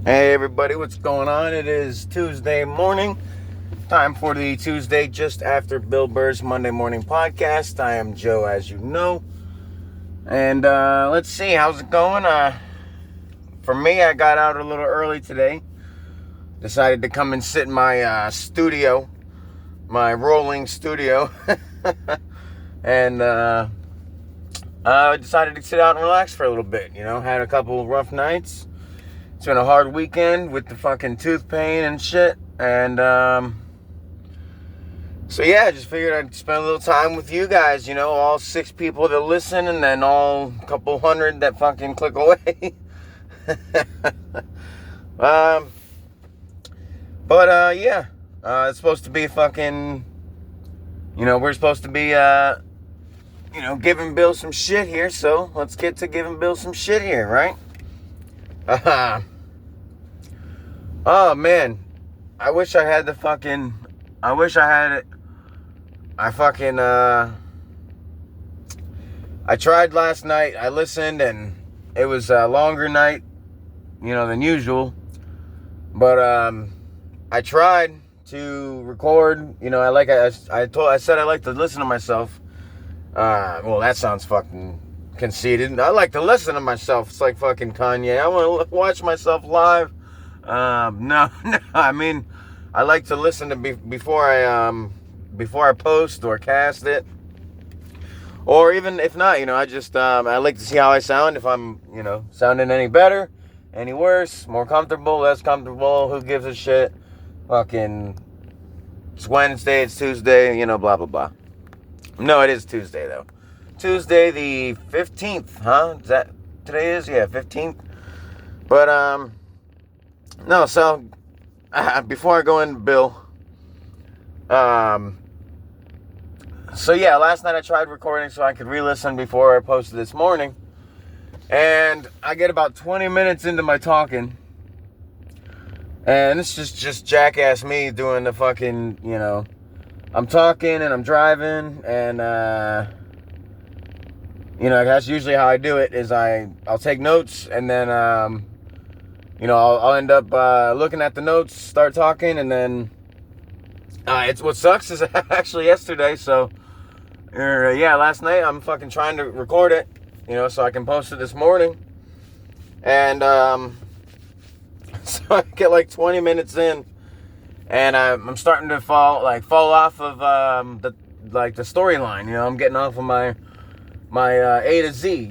Hey everybody, what's going on? It is Tuesday morning. Time for the Tuesday just after Bill Burr's Monday morning podcast. I am Joe, as you know. And let's see, how's it going? For me, I got out a little early today. Decided to come and sit in my studio, my rolling studio. And I decided to sit out and relax for a little bit. Had a couple of rough nights. It's been a hard weekend with the fucking tooth pain and shit. And, so yeah, I just figured I'd spend a little time with you guys, all 6 people that listen and then all couple hundred that fucking click away. Yeah. It's supposed to be fucking, we're supposed to be, giving Bill some shit here. So let's get to giving Bill some shit here, right? Oh man, I wish I had I tried last night. I listened and it was a longer night, than usual. But I tried to record. I said I like to listen to myself. Well, that sounds fucking conceited. I like to listen to myself. It's like fucking Kanye. I want to watch myself live. No. I mean, I like to listen to before I post or cast it, or even if not, I just I like to see how I sound. If I'm sounding any better, any worse, more comfortable, less comfortable. Who gives a shit? Fucking, it's Wednesday. It's Tuesday. Blah blah blah. No, it is Tuesday though. Tuesday the 15th, huh? Is that today is? Yeah, 15th. But no, so before I go into Bill, so yeah, last night I tried recording so I could re-listen before I posted this morning, and I get about 20 minutes into my talking, and it's just jackass me doing the fucking, I'm talking and I'm driving, and that's usually how I do it. Is I'll take notes and then I'll end up looking at the notes, start talking, and then it's what sucks is actually yesterday. So last night I'm fucking trying to record it, so I can post it this morning, and so I get like 20 minutes in. And I'm starting to fall off of the storyline. I'm getting off of my A to Z.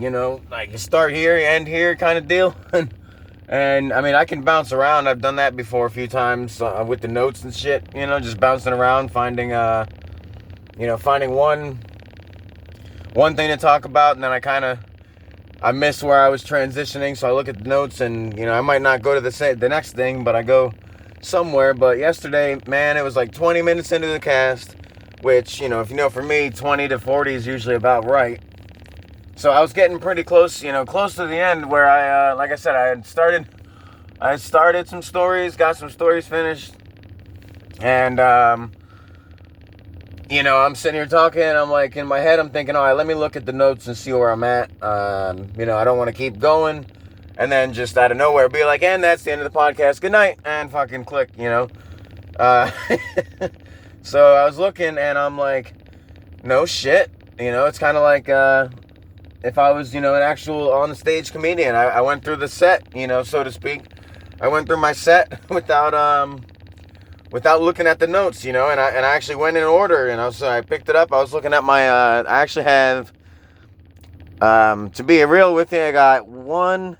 Like you start here, you end here, kind of deal. And I mean, I can bounce around. I've done that before a few times with the notes and shit. Just bouncing around, finding one thing to talk about, and then I miss where I was transitioning. So I look at the notes, and I might not go to the next thing, but I go somewhere. But yesterday, man, it was like 20 minutes into the cast, which, if for me, 20 to 40 is usually about right. So I was getting pretty close, close to the end, where I, like I said, I started some stories, got some stories finished, and, I'm sitting here talking, and I'm like, in my head, I'm thinking, all right, let me look at the notes and see where I'm at. I don't want to keep going. And then just out of nowhere, be like, and that's the end of the podcast. Good night. And fucking click, So I was looking, and I'm like, no shit. It's kind of like if I was, an actual on-stage comedian. I went through the set, so to speak. I went through my set without looking at the notes, and I actually went in order. So I picked it up. I was looking at my, I actually have, to be real with you, I got one...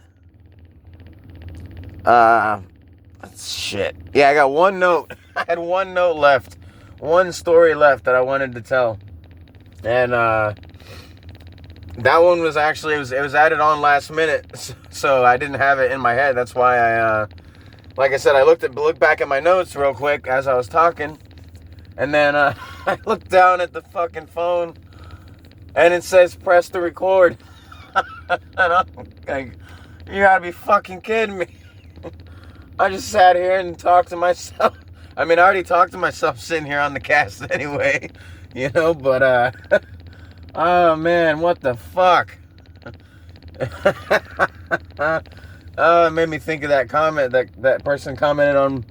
shit. Yeah, I got one note. I had one note left. One story left that I wanted to tell. And, that one was actually, it was added on last minute. So I didn't have it in my head. That's why I, like I said, I looked back at my notes real quick as I was talking. And then, I looked down at the fucking phone and it says press to record. And I'm like, you gotta be fucking kidding me. I just sat here and talked to myself. I mean, I already talked to myself sitting here on the cast anyway, but, oh man, what the fuck? It made me think of that comment that person commented on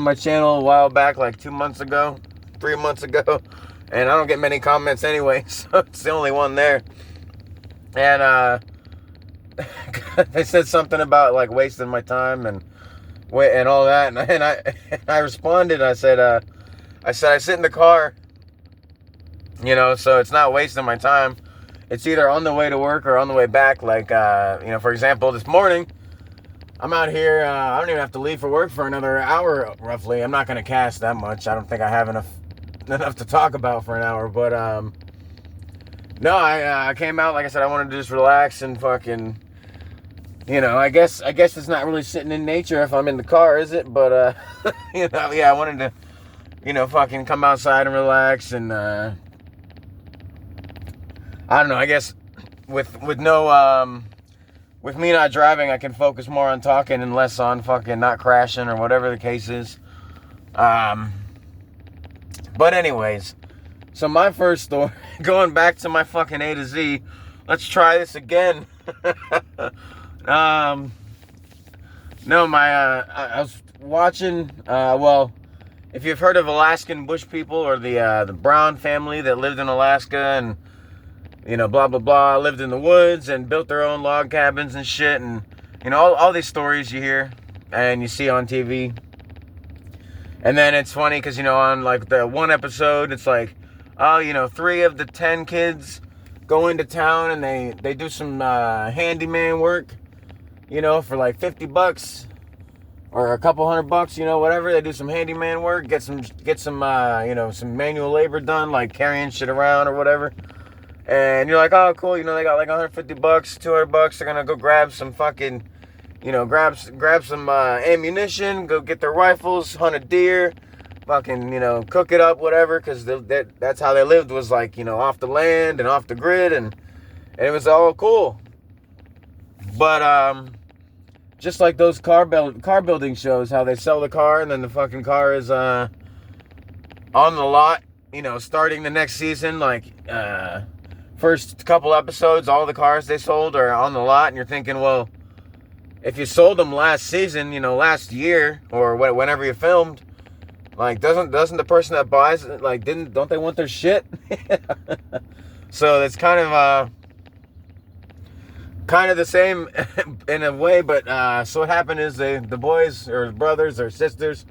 my channel a while back, like 2 months ago, 3 months ago. And I don't get many comments anyway, so it's the only one there. And they said something about like wasting my time and all that, and I responded. I said I sit in the car, so it's not wasting my time. It's either on the way to work or on the way back. Like for example, this morning I'm out here. I don't even have to leave for work for another hour roughly. I'm not gonna cast that much. I don't think I have enough to talk about for an hour. But no, I came out, like I said, I wanted to just relax and fucking. I guess it's not really sitting in nature if I'm in the car, is it? But, I wanted to, fucking come outside and relax. And, I don't know, I guess with me not driving, I can focus more on talking and less on fucking not crashing or whatever the case is. But anyways, so my first story, going back to my fucking A to Z, let's try this again. No, I was watching, if you've heard of Alaskan bush people or the Brown family that lived in Alaska and, blah, blah, blah, lived in the woods and built their own log cabins and shit. And, all these stories you hear and you see on TV. And then it's funny because, on like the one episode, it's like, 3 of the 10 kids go into town and they do some handyman work. For like $50 or a couple $100, whatever. They do some handyman work, get some some manual labor done, like carrying shit around or whatever. And you're like, oh, cool. They got like $150, $200. They're gonna go grab some fucking, grab some ammunition, go get their rifles, hunt a deer, fucking, cook it up, whatever. Because that's how they lived, was like, off the land and off the grid, and it was all cool. But just like those car building shows, how they sell the car and then the fucking car is on the lot, starting the next season. Like first couple episodes, all the cars they sold are on the lot, and you're thinking, well, if you sold them last season, last year or whenever you filmed, like doesn't the person that buys it, like don't they want their shit? So it's kind of the same in a way, but so what happened is the boys or brothers or sisters,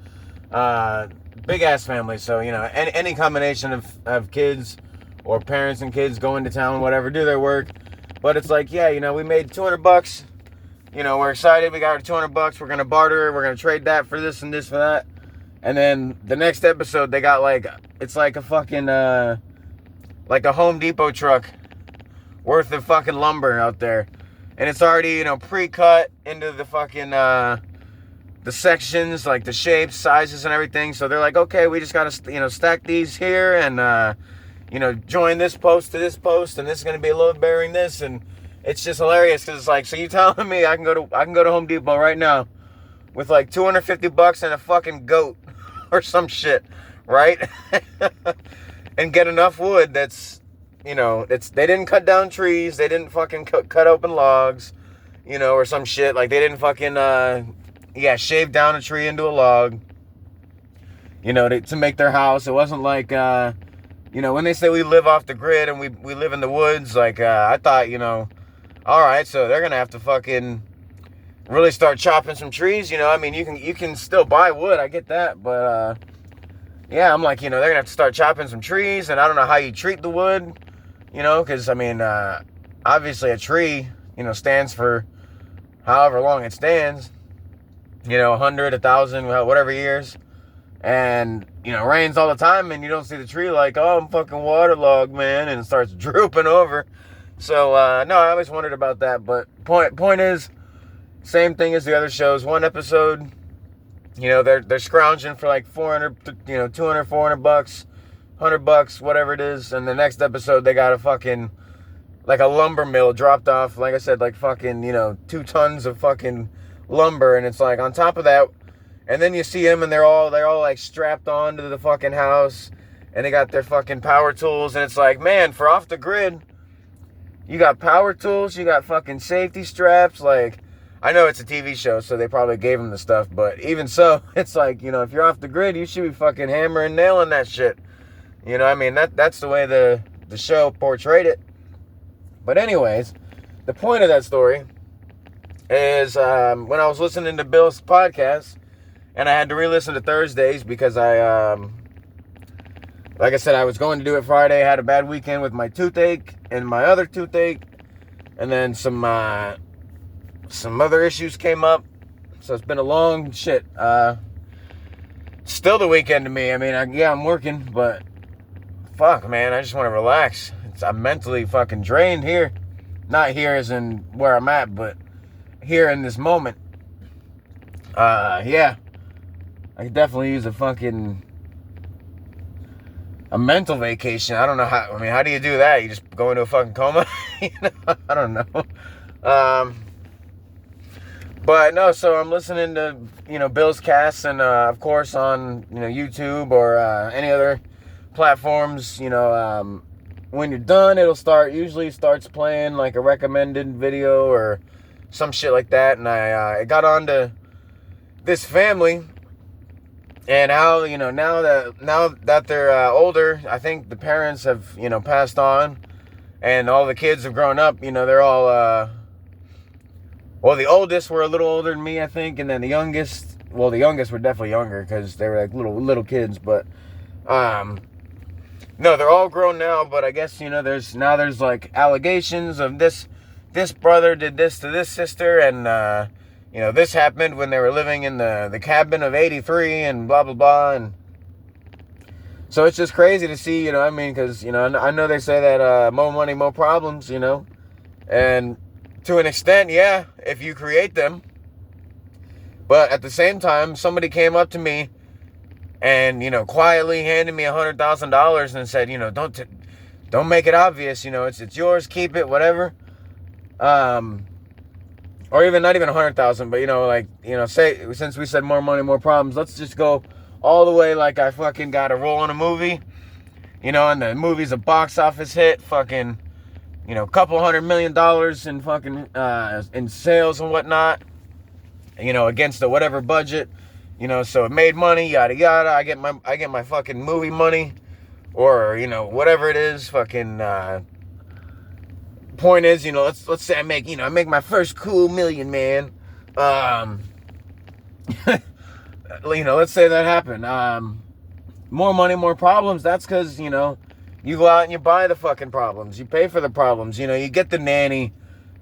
big ass family. So any combination of kids or parents and kids go into town, whatever, do their work. But it's like, yeah, we made $200. We're excited. We got our $200. We're gonna barter. We're gonna trade that for this and this for that. And then the next episode, they got it's like a fucking like a Home Depot truck worth of fucking lumber out there. And it's already, pre-cut into the fucking, the sections, like the shapes, sizes, and everything. So they're like, okay, we just got to, stack these here and, join this post to this post. And this is going to be load bearing this. And it's just hilarious because it's like, so you telling me I can go to Home Depot right now with like $250 and a fucking goat or some shit, right? And get enough wood that's, they didn't cut down trees. They didn't fucking cut open logs, or some shit. Like, they didn't fucking, shave down a tree into a log, to make their house. It wasn't like, when they say we live off the grid and we live in the woods, like, I thought, all right, so they're going to have to fucking really start chopping some trees, you can still buy wood. I get that. But, yeah, I'm like, they're going to have to start chopping some trees, and I don't know how you treat the wood. Because, obviously a tree, stands for however long it stands, 100, 1,000, whatever years. And, rains all the time, and you don't see the tree like, oh, I'm fucking waterlogged, man, and it starts drooping over. So, no, I always wondered about that. But point is, same thing as the other shows. One episode, they're scrounging for like 400, 200, $400. $100, whatever it is, and the next episode they got a fucking like a lumber mill dropped off, like I said, like fucking 2 tons of fucking lumber, and it's like on top of that, and then you see them and they're all like strapped onto the fucking house, and they got their fucking power tools, and it's like, man, for off the grid, you got power tools, you got fucking safety straps, like I know it's a TV show, so they probably gave him the stuff, but even so, it's like, you know, if you're off the grid, you should be fucking hammering, nailing that shit. You know, I mean, that's the way the show portrayed it. But anyways, the point of that story is when I was listening to Bill's podcast, and I had to re-listen to Thursdays because like I said, I was going to do it Friday. I had a bad weekend with my toothache and my other toothache, and then some other issues came up. So it's been a long shit. Still the weekend to me. I mean, I'm working, but fuck, man, I just want to relax. I'm mentally fucking drained here. Not here as in where I'm at, but here in this moment. Yeah. I could definitely use a mental vacation. I don't know how do you do that? You just go into a fucking coma? You know? I don't know. But no, so I'm listening to, you know, Bill's casts, and of course on, you know, YouTube or any other platforms, you know, when you're done, usually starts playing like a recommended video or some shit like that. And I got on to this family and how, you know, now that they're older, I think the parents have, you know, passed on and all the kids have grown up. You know, they're all, well, the oldest were a little older than me, I think. And then the youngest were definitely younger because they were like little kids. But, no, they're all grown now, but I guess, you know, there's like allegations of this brother did this to this sister, and, you know, this happened when they were living in the cabin of 83 and blah, blah, blah. And so it's just crazy to see, you know, I mean, because, you know, I know they say that more money, more problems, you know, and to an extent, yeah, if you create them. But at the same time, somebody came up to me and, you know, quietly handed me $100,000 and said, you know, don't make it obvious, you know, it's yours, keep it, whatever. Or even not even 100,000, but, you know, like, you know, say, since we said more money, more problems, let's just go all the way like I fucking got a role in a movie, you know, and the movie's a box office hit, fucking, you know, couple $100 million in fucking, in sales and whatnot, you know, against the whatever budget. You know, so it made money, yada yada. I get my fucking movie money, or, you know, whatever it is. Fucking point is, you know, let's say I make my first cool million, man. You know, let's say that happened. More money, more problems. That's because, you know, you go out and you buy the fucking problems. You pay for the problems. You know, you get the nanny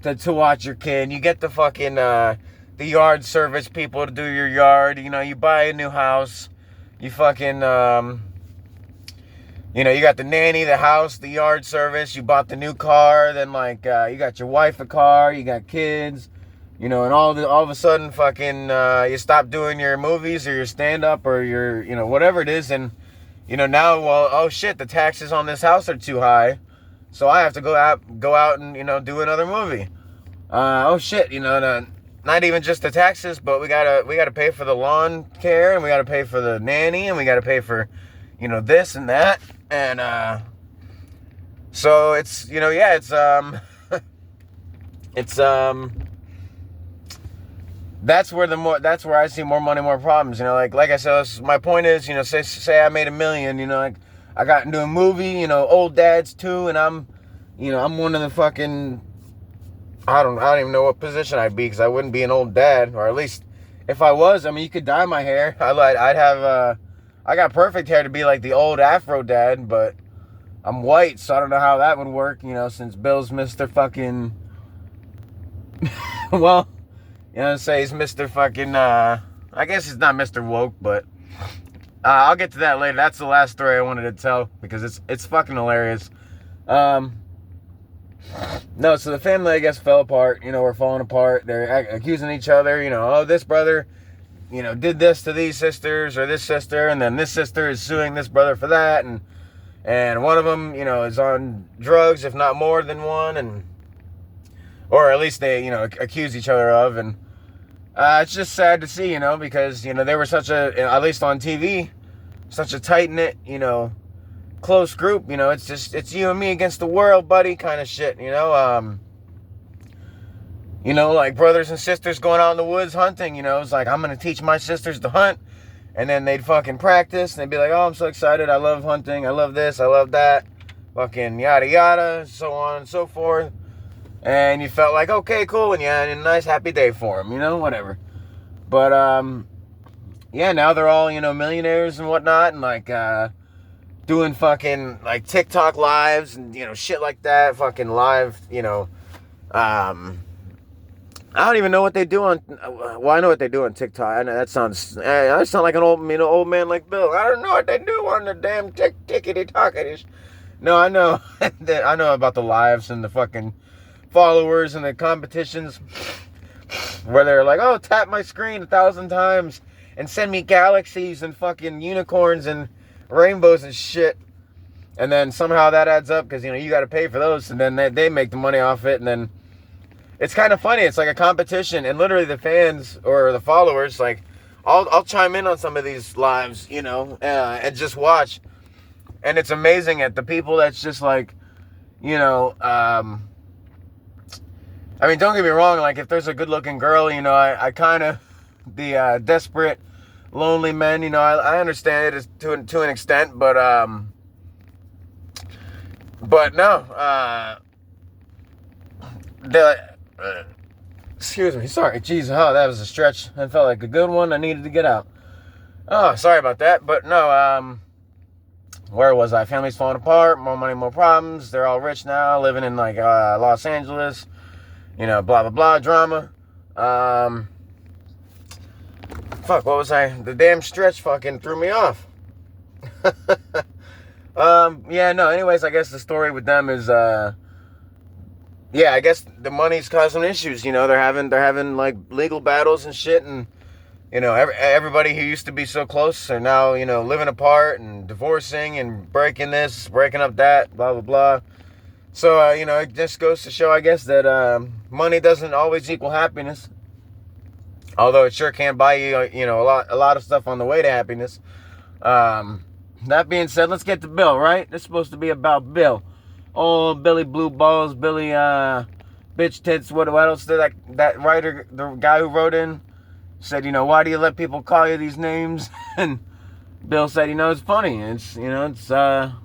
to watch your kid. You get the fucking the yard service people to do your yard. You know, you buy a new house. You fucking, you know, you got the nanny, the house, the yard service. You bought the new car. Then, like, you got your wife a car. You got kids. You know, and all of a sudden, fucking, you stop doing your movies or your stand-up or your, you know, whatever it is. And, you know, now, well, oh, shit, the taxes on this house are too high. So I have to go out and, you know, do another movie. Oh, shit, you know, not even just the taxes, but we gotta pay for the lawn care, and we gotta pay for the nanny, and we gotta pay for, you know, this and that, and so it's, you know, yeah, it's that's where I see more money, more problems. You know, like I said, my point is, you know, say I made $1 million, you know, like I got into a movie, you know, Old Dads 2, and I'm one of the fucking, I don't even know what position I'd be, because I wouldn't be an old dad, or at least if I was, I mean, you could dye my hair. I'd have, I got perfect hair to be like the old Afro dad, but I'm white, so I don't know how that would work, you know, since Bill's Mr. fucking, well, you know, say he's Mr. fucking, I guess he's not Mr. Woke, but I'll get to that later. That's the last story I wanted to tell, because it's fucking hilarious. No, so the family, I guess, fell apart. You know, we're falling apart. They're accusing each other. You know, oh, this brother, you know, did this to these sisters, or this sister, and then this sister is suing this brother for that, and one of them, you know, is on drugs, if not more than one, and or at least they, you know, accuse each other of, and it's just sad to see, you know, because, you know, they were such at least on TV, such a tight-knit, you know, close group. You know, it's you and me against the world, buddy, kind of shit, you know. you know, like brothers and sisters going out in the woods hunting, you know. It's like, I'm going to teach my sisters to hunt. And then they'd fucking practice, and they'd be like, oh, I'm so excited, I love hunting, I love this, I love that, fucking yada yada, so on and so forth. And you felt like, okay, cool, and you had a nice happy day for them, you know, whatever. But, yeah, now they're all, you know, millionaires and whatnot, and like, doing fucking, like, TikTok lives, and, you know, shit like that, fucking live, you know, I don't even know what they do on. Well, I know what they do on TikTok. I know that sounds. I sound like an old man like Bill. I don't know what they do on the damn tickety talkities. No, I know. I know about the lives and the fucking followers and the competitions where they're like, oh, tap my screen 1,000 times and send me galaxies and fucking unicorns and rainbows and shit. And then somehow that adds up because, you know, you got to pay for those, and then they make the money off it, and then. It's kind of funny. It's like a competition, and literally the fans or the followers, like, I'll chime in on some of these lives, you know, and just watch. And it's amazing at the people that's just like, you know, I mean, don't get me wrong. Like, if there's a good-looking girl, you know, I kind of the desperate, lonely men. You know, I understand it to an extent, but no, excuse me, sorry, jeez, oh, that was a stretch. That felt like a good one. I needed to get out. Oh, sorry about that, but no, where was I? Family's falling apart, more money, more problems. They're all rich now, living in like Los Angeles, you know, blah blah blah, drama. Fuck, what was I? The damn stretch fucking threw me off. Yeah, no. Anyways, I guess the story with them is yeah, I guess the money's causing issues. You know, they're having like legal battles and shit, and you know, everybody who used to be so close are now, you know, living apart and divorcing and breaking this, breaking up that, blah blah blah. So you know, it just goes to show, I guess, that money doesn't always equal happiness. Although it sure can buy you, you know, a lot of stuff on the way to happiness. That being said, let's get to Bill. Right? It's supposed to be about Bill. Oh, Billy Blue Balls, Billy, bitch tits, what else did that writer, the guy who wrote in, said, you know, why do you let people call you these names? And Bill said, you know, it's funny. It's, you know, it's a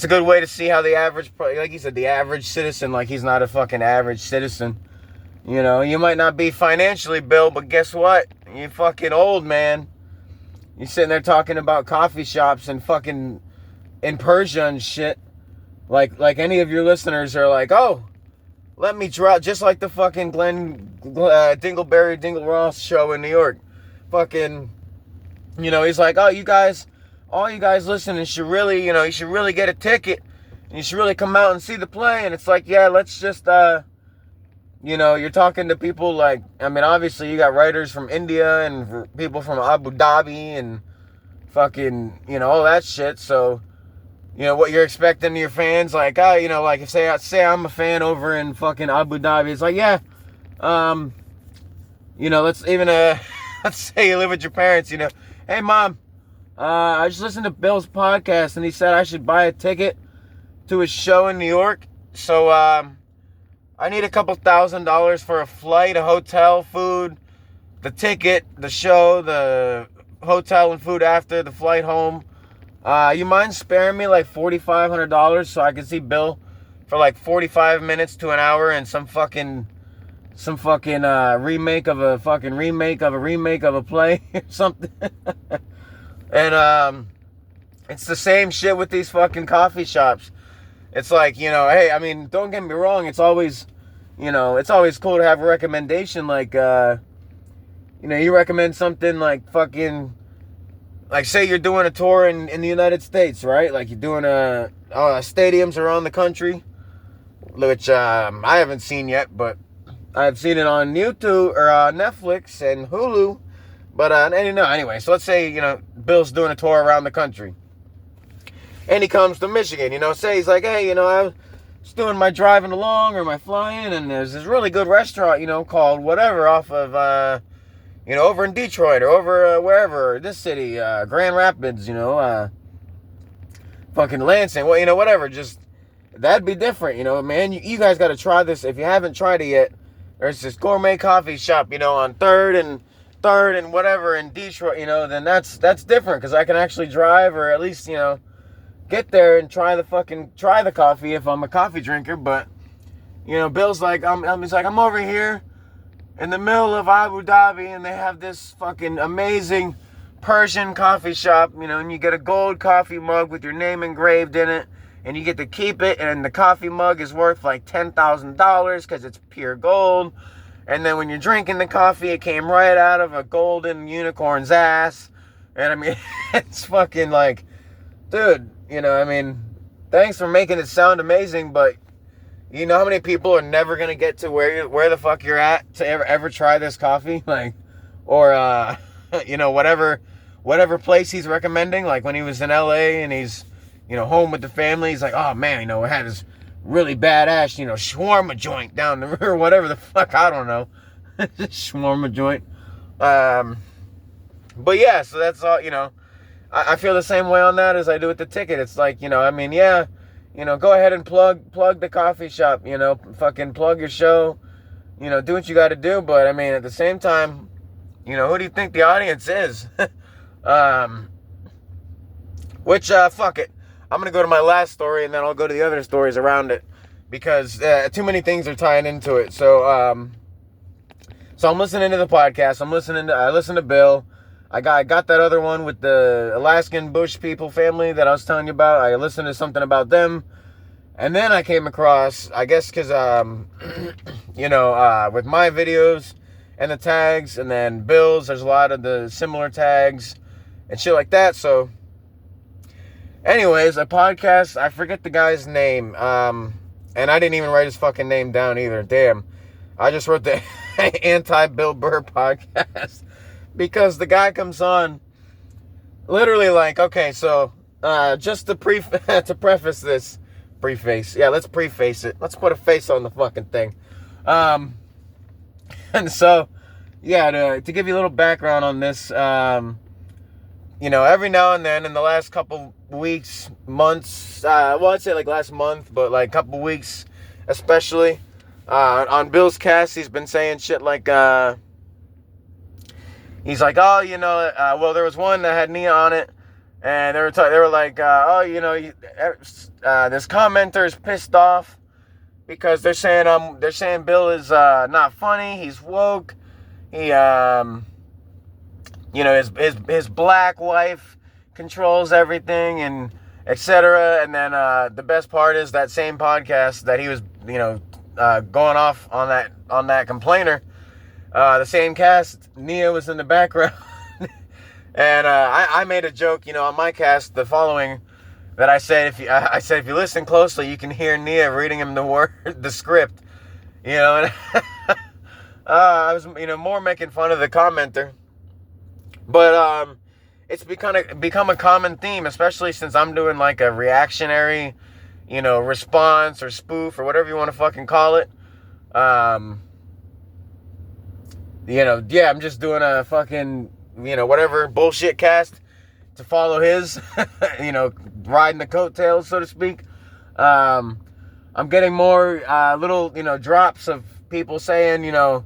good way to see how the average, like he said, the average citizen, like he's not a fucking average citizen. You know, you might not be financially, Bill, but guess what? You're fucking old, man. You're sitting there talking about coffee shops and fucking in Persia and shit. Like any of your listeners are like, oh, let me drop, just like the fucking Dingleberry Dingle Ross show in New York. Fucking, you know, he's like, oh, all you guys listening should really, you know, you should really get a ticket. And you should really come out and see the play. And it's like, yeah, let's just, you know, you're talking to people like, I mean, obviously you got writers from India and people from Abu Dhabi and fucking, you know, all that shit. So, you know, what you're expecting to your fans, like, you know, like, if say I'm a fan over in fucking Abu Dhabi, it's like, yeah, you know, let's even, let's say you live with your parents, you know, hey, Mom, I just listened to Bill's podcast, and he said I should buy a ticket to his show in New York, so, I need a couple $1,000 for a flight, a hotel, food, the ticket, the show, the hotel and food after, the flight home. You mind sparing me like $4,500 so I can see Bill for like 45 minutes to an hour in some fucking remake of a fucking remake of a play or something. And it's the same shit with these fucking coffee shops. It's like, you know, hey, I mean, don't get me wrong, it's always, you know, it's always cool to have a recommendation, like you know, you recommend something like fucking, like, say you're doing a tour in the United States, right? Like, you're doing stadiums around the country, which I haven't seen yet, but I've seen it on YouTube or Netflix and Hulu. But anyway, so let's say, you know, Bill's doing a tour around the country, and he comes to Michigan. You know, say he's like, hey, you know, I was doing my driving along or my flying, and there's this really good restaurant, you know, called whatever off of you know, over in Detroit or over wherever, this city, Grand Rapids, you know, fucking Lansing, well, you know, whatever, just, that'd be different, you know, man, you guys got to try this. If you haven't tried it yet, there's this gourmet coffee shop, on third and whatever in Detroit, then that's different, because I can actually drive, or at least, get there and try the coffee if I'm a coffee drinker. But, Bill's like, he's like, I'm over here in the middle of Abu Dhabi, and they have this fucking amazing Persian coffee shop, and you get a gold coffee mug with your name engraved in it, and you get to keep it, and the coffee mug is worth like $10,000 because it's pure gold. And then when you're drinking the coffee, it came right out of a golden unicorn's ass. And I mean, it's fucking like, dude, thanks for making it sound amazing, but you know how many people are never gonna get to where the fuck you're at to ever try this coffee? Like, or whatever place he's recommending. Like when he was in LA and he's, home with the family, he's like, oh man, we had this really badass, shawarma joint down the river, whatever the fuck, I don't know. Shawarma joint. But yeah, so that's all, I feel the same way on that as I do with the ticket. It's like, go ahead and plug the coffee shop, fucking plug your show, do what you got to do. But I mean, at the same time, who do you think the audience is? Fuck it. I'm going to go to my last story, and then I'll go to the other stories around it, because too many things are tying into it. So I'm listening to the podcast. I listen to Bill. I got that other one with the Alaskan Bush people family that I was telling you about. I listened to something about them. And then I came across, I guess because, with my videos and the tags, and then Bill's, there's a lot of the similar tags and shit like that. So anyways, a podcast, I forget the guy's name, and I didn't even write his fucking name down either. Damn. I just wrote the anti-Burr podcast, because the guy comes on literally like, okay, so just to preface this, let's preface it. Let's put a face on the fucking thing. And so, yeah, to give you a little background on this, every now and then in the last couple weeks, months, I'd say like last month, but like couple weeks especially, on Bill's cast, he's been saying shit like, he's like, oh, well, there was one that had Nia on it, and they were like, this commenter is pissed off because they're saying Bill is not funny, he's woke, he his black wife controls everything, and etc. And then the best part is that same podcast that he was going off on that complainer, the same cast, Nia was in the background. And I made a joke on my cast the following, that I said if you listen closely, you can hear Nia reading him the script, and I was more making fun of the commenter. But it's become a common theme, especially since I'm doing like a reactionary, response or spoof or whatever you want to fucking call it. I'm just doing a fucking, whatever bullshit cast to follow his, riding the coattails, so to speak. I'm getting more little, drops of people saying, oh,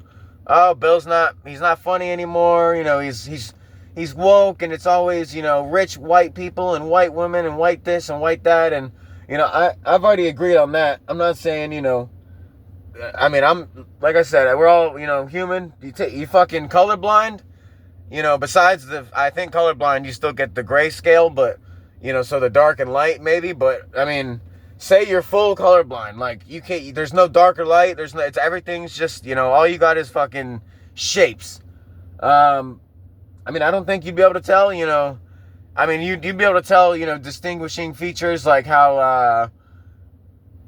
he's not funny anymore. He's woke, and it's always, rich white people and white women and white this and white that. And, I've already agreed on that. I'm not saying, I'm, like I said, we're all, human. You fucking colorblind, besides I think colorblind, you still get the grayscale, but, so the dark and light maybe. But, I mean, say you're full colorblind. Like, you can't, there's no dark or light. Everything's just, all you got is fucking shapes. I don't think you'd be able to tell, you'd be able to tell, distinguishing features like how,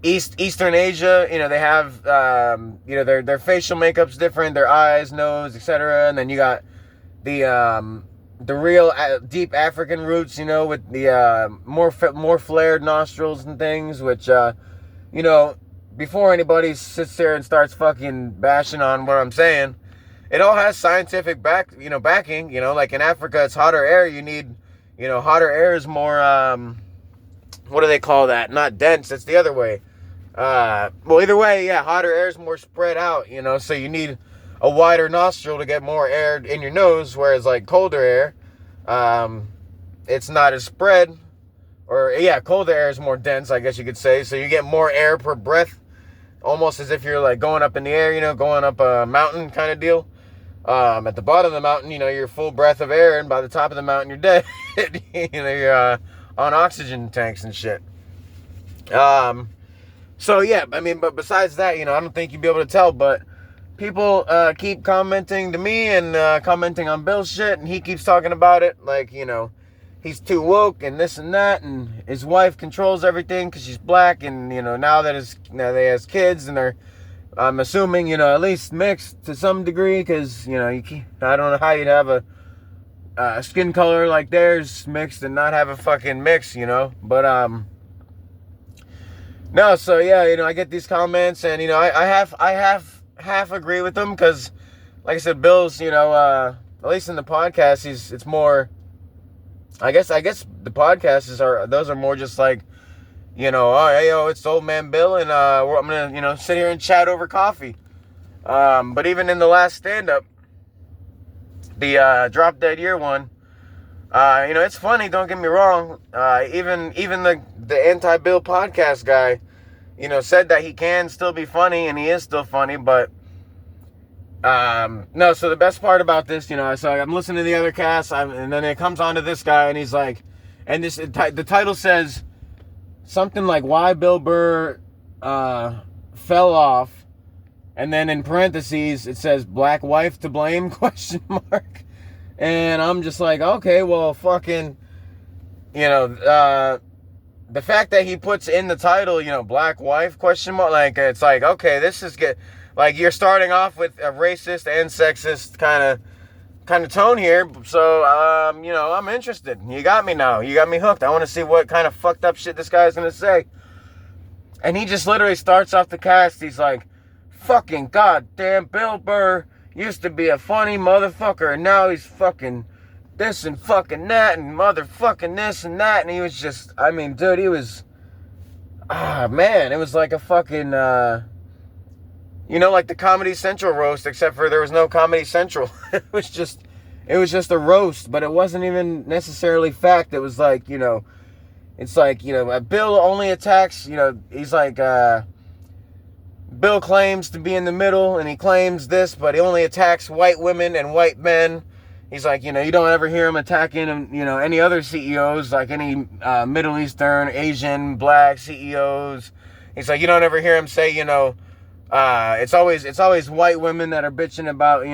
Eastern Asia, they have, their facial makeup's different, their eyes, nose, etc. And then you got the real deep African roots, with the, more flared nostrils and things, which, before anybody sits there and starts fucking bashing on what I'm saying, it all has scientific backing, like in Africa, it's hotter air. You need, hotter air is more, what do they call that? Not dense. It's the other way. Well, either way, yeah, hotter air is more spread out, so you need a wider nostril to get more air in your nose, whereas like colder air, it's not as spread, or yeah, colder air is more dense, I guess you could say, so you get more air per breath, almost as if you're like going up in the air, going up a mountain kind of deal. At the bottom of the mountain, you're full breath of air, and by the top of the mountain, you're dead. You're on oxygen tanks and shit. So yeah, I mean, but besides that, I don't think you'd be able to tell, but people keep commenting to me and commenting on Bill's shit, and he keeps talking about it like, he's too woke and this and that, and his wife controls everything because she's black, and now they has kids, and they're, I'm assuming, at least mixed to some degree, because I don't know how you'd have a skin color like theirs mixed and not have a fucking mix, but no, so yeah, I get these comments, and I half agree with them, because like I said, Bill's, at least in the podcast, it's more, I guess the podcasts are more just like, oh, hey, it's old man Bill, and I'm gonna, sit here and chat over coffee. But even in the last stand-up, the Drop Dead Year one, it's funny, don't get me wrong. Even the anti-Bill podcast guy, said that he can still be funny, and he is still funny, but no, so the best part about this, so I'm listening to the other cast, and then it comes on to this guy, and he's like, and the title says something like, why Bill Burr fell off, and then in parentheses it says black wife to blame ? And I'm just like, okay, well, fucking, the fact that he puts in the title, black wife ? Like, it's like, okay, this is good. Like, you're starting off with a racist and sexist kind of tone here, so I'm interested. You got me now. You got me hooked. I want to see what kind of fucked up shit this guy's gonna say. And he just literally starts off the cast. He's like, fucking goddamn, Bill Burr used to be a funny motherfucker, and now he's fucking this and fucking that and motherfucking this and that. And he was just, I mean, dude, he was, man, it was like a fucking, like the Comedy Central roast, except for there was no Comedy Central. It was just a roast, but it wasn't even necessarily fact. It was like, it's like, Bill only attacks, he's like, Bill claims to be in the middle, and he claims this, but he only attacks white women and white men. He's like, you don't ever hear him attacking, any other CEOs, like any Middle Eastern, Asian, black CEOs. He's like, you don't ever hear him say, it's always white women that are bitching about,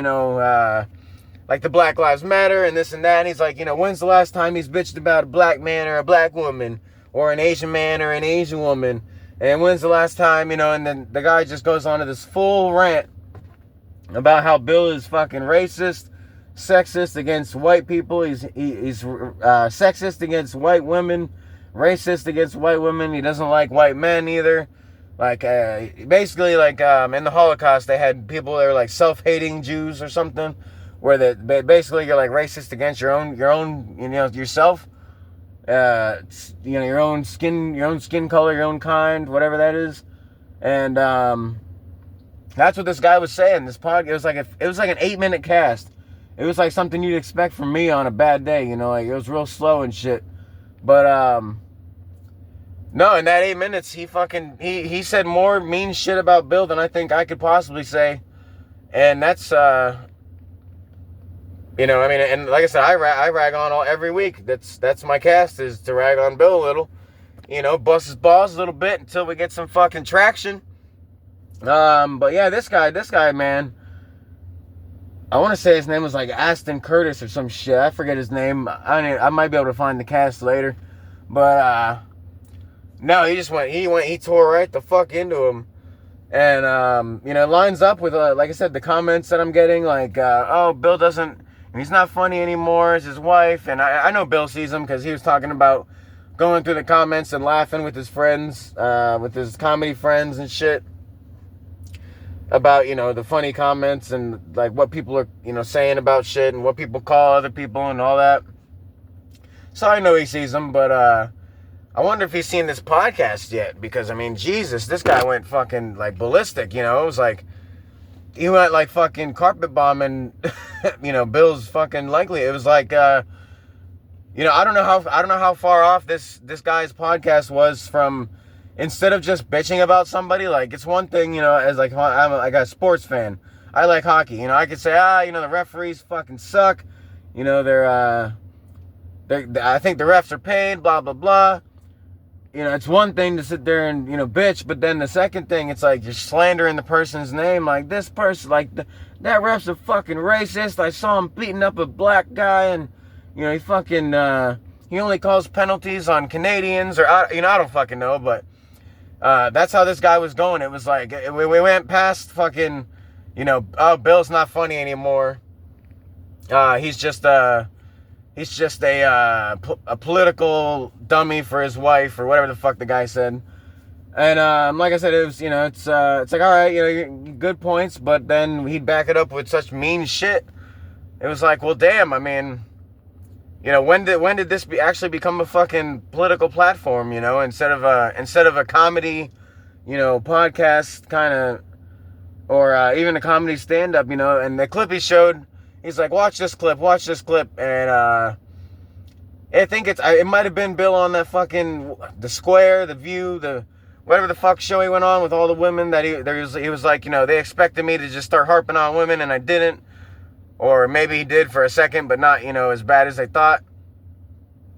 like the Black Lives Matter and this and that. And he's like, when's the last time he's bitched about a black man or a black woman, or an Asian man or an Asian woman? And when's the last time, and then the guy just goes on to this full rant about how Bill is fucking racist, sexist against white people. He's sexist against white women, racist against white women. He doesn't like white men either. Like, basically, like, in the Holocaust, they had people that were like self-hating Jews or something, where basically you're like racist against your own, yourself. Your own skin color, your own kind, whatever that is. And that's what this guy was saying. This podcast, it was like an 8-minute cast. It was like something you'd expect from me on a bad day, like it was real slow and shit. But no, in that 8 minutes, he said more mean shit about Bill than I think I could possibly say. And that's and like I said, I rag on every week. That's my cast, is to rag on Bill a little, bust his balls a little bit until we get some fucking traction. But yeah, this guy, man, I want to say his name was like Aston Curtis or some shit. I forget his name. I might be able to find the cast later, but no, he tore right the fuck into him. And it lines up with like I said, the comments that I'm getting, like, oh, Bill he's not funny anymore, it's his wife. And I know Bill sees him, because he was talking about going through the comments and laughing with his friends, with his comedy friends and shit, about, the funny comments and like what people are, saying about shit, and what people call other people and all that. So I know he sees them, but I wonder if he's seen this podcast yet, because, I mean, Jesus, this guy went fucking, like, ballistic, you know? It was like, he went, like, fucking carpet bombing, you know, Bill's fucking likely. It was like, you know, I don't know how far off this guy's podcast was from, instead of just bitching about somebody. Like, it's one thing, you know, as like, I'm like a sports fan. I like hockey. You know, I could say, you know, the referees fucking suck. You know, I think the refs are paid, blah, blah, blah. You know, it's one thing to sit there and, you know, bitch, but then the second thing, it's like you're slandering the person's name. Like, this person, like, that ref's a fucking racist. I saw him beating up a black guy, and, you know, he fucking, he only calls penalties on Canadians, or, you know, I don't fucking know, but, that's how this guy was going. It was like, we went past fucking, you know, oh, Bill's not funny anymore. He's just a political dummy for his wife, or whatever the fuck the guy said. And like I said, it was, you know, it's like, all right, you know, good points, but then he'd back it up with such mean shit. It was like, well, damn, I mean, you know, when did this actually become a fucking political platform, you know, instead of a comedy, you know, podcast kind of, or even a comedy stand-up, you know. And the clip he showed, he's like, watch this clip, and I think it might have been Bill on that fucking, The Square, The View, the whatever the fuck show he went on with all the women, that he was like, you know, they expected me to just start harping on women, and I didn't. Or maybe he did for a second, but not, you know, as bad as they thought.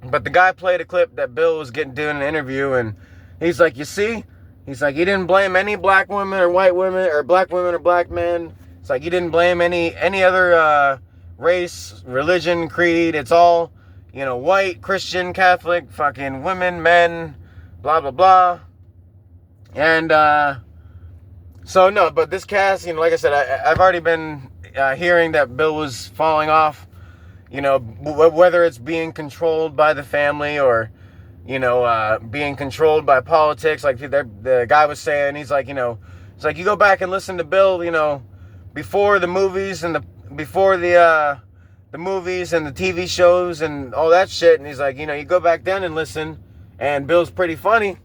But the guy played a clip that Bill was doing an interview, and he's like, you see? He's like, he didn't blame any black women or white women or black women or black men. It's like, he didn't blame any other race, religion, creed. It's all, you know, white, Christian, Catholic, fucking women, men, blah, blah, blah. And so, no, but this cast, you know, like I said, I've already been hearing that Bill was falling off, you know, whether it's being controlled by the family, or, you know, being controlled by politics. Like the guy was saying, he's like, you know, it's like, you go back and listen to Bill, you know, before the movies and the movies and the TV shows and all that shit. And he's like, you know, you go back then and listen, and Bill's pretty funny.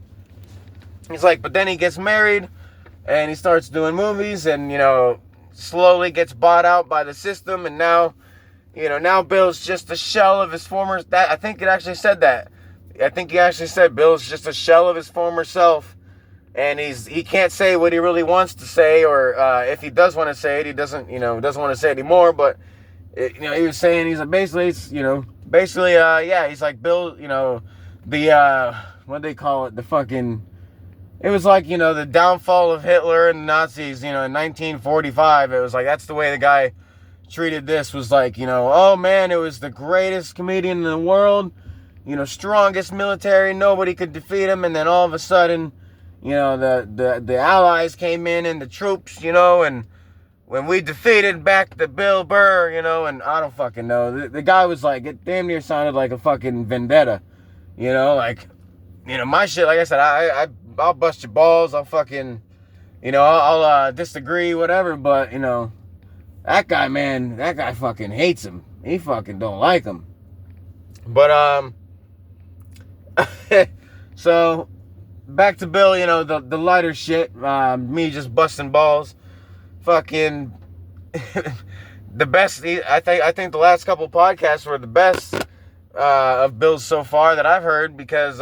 He's like, but then he gets married and he starts doing movies, and, you know, slowly gets bought out by the system, and now, you know, now Bill's just a shell of his former, that, I think it actually said that. I think he actually said Bill's just a shell of his former self, and he can't say what he really wants to say, or if he does want to say it, he doesn't want to say it anymore. But you know, he was saying, he's like, basically, yeah, he's like, Bill, you know, the what do they call it, the fucking, it was like, you know, the downfall of Hitler and the Nazis, you know, in 1945. It was like, that's the way the guy treated this, was like, you know, oh man, it was the greatest comedian in the world, you know, strongest military, nobody could defeat him. And then all of a sudden, you know, the Allies came in, and the troops, you know, and when we defeated back the Bill Burr, you know, and I don't fucking know. The guy was like, it damn near sounded like a fucking vendetta, you know, like, you know, my shit, like I said, I'll bust your balls, I'll fucking, you know, I'll disagree, whatever, but, you know, that guy, man, that guy fucking hates him. He fucking don't like him. But, so, back to Bill, you know, the lighter shit, me just busting balls, fucking, the best, I think the last couple podcasts were the best, of Bill's so far that I've heard, because,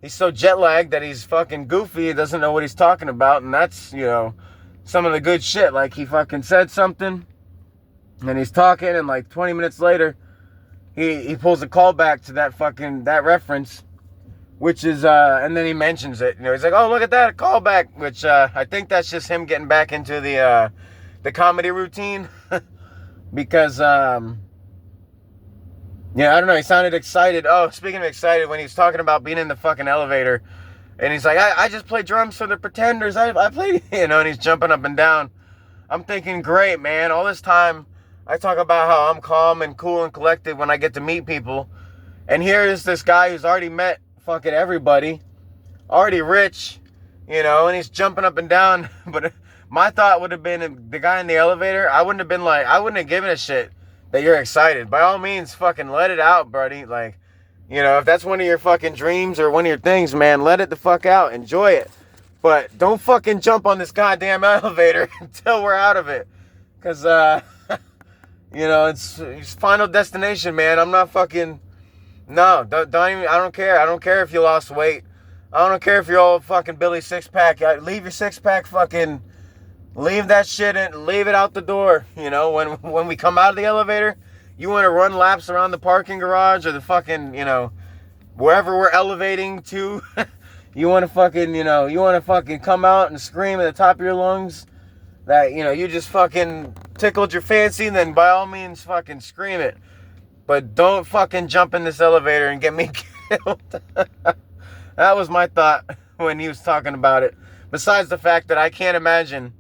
he's so jet lagged that he's fucking goofy. He doesn't know what he's talking about. And that's, you know, some of the good shit. Like, he fucking said something, and he's talking, and like 20 minutes later, he pulls a callback to that reference, which is, and then he mentions it. You know, he's like, oh, look at that, a callback, which, I think that's just him getting back into the comedy routine. Because, yeah, I don't know, he sounded excited. Oh, speaking of excited, when he was talking about being in the fucking elevator, and he's like, I just play drums for the Pretenders, I play, you know, and he's jumping up and down. I'm thinking, great, man, all this time, I talk about how I'm calm and cool and collected when I get to meet people, and here is this guy who's already met fucking everybody, already rich, you know, and he's jumping up and down. But my thought would have been, the guy in the elevator, I wouldn't have given a shit that you're excited. By all means, fucking let it out, buddy. Like, You know, if that's one of your fucking dreams or one of your things, man, let it the fuck out. Enjoy it. But don't fucking jump on this goddamn elevator until we're out of it. Because, you know, it's final destination, man. I'm not fucking... No, don't even... I don't care. I don't care if you lost weight. I don't care if you're all fucking Billy six-pack. Leave your six-pack fucking... Leave that shit in. Leave it out the door. You know, when we come out of the elevator... You want to run laps around the parking garage or the fucking, you know, wherever we're elevating to. You want to fucking come out and scream at the top of your lungs that, you know, you just fucking tickled your fancy, then by all means fucking scream it. But don't fucking jump in this elevator and get me killed. That was my thought when he was talking about it. Besides the fact that I can't imagine,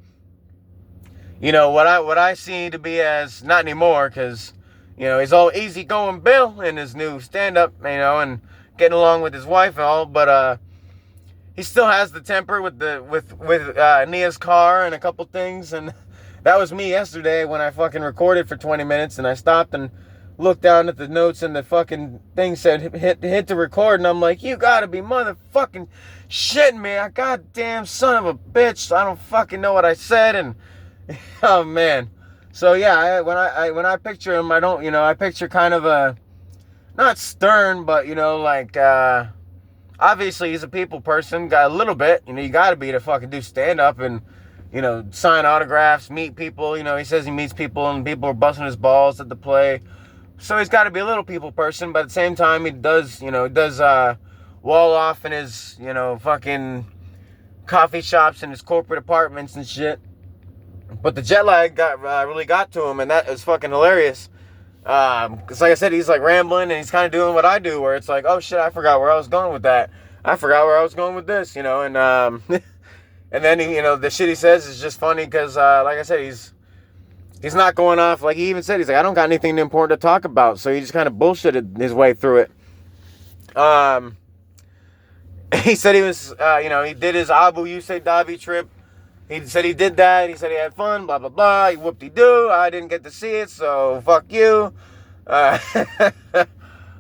you know, what I see to be as, not anymore, because... You know, he's all easygoing Bill in his new stand-up, you know, and getting along with his wife and all, but he still has the temper with Nia's car and a couple things, and that was me yesterday when I fucking recorded for 20 minutes, and I stopped and looked down at the notes, and the fucking thing said hit to record, and I'm like, you gotta be motherfucking shitting me, I goddamn son of a bitch, I don't fucking know what I said, and oh man. So yeah, when I picture him, I don't, you know, I picture kind of a, not stern, but, you know, like, obviously he's a people person, got a little bit, you know, you gotta be to fucking do stand-up and, you know, sign autographs, meet people, you know, he says he meets people and people are busting his balls at the play, so he's gotta be a little people person, but at the same time, he does wall off in his, you know, fucking coffee shops and his corporate apartments and shit. But the jet lag really got to him, and that is fucking hilarious. Because like I said, he's like rambling, and he's kind of doing what I do, where it's like, oh shit, I forgot where I was going with that. I forgot where I was going with this, you know, and and then, you know, the shit he says is just funny because, like I said, he's not going off, like he even said, he's like, I don't got anything important to talk about, so he just kind of bullshitted his way through it. He said he was, you know, he did his Abu Yusuf Dhabi trip. He said he did that. He said he had fun, blah, blah, blah. He whoop-de-doo. I didn't get to see it, so fuck you. But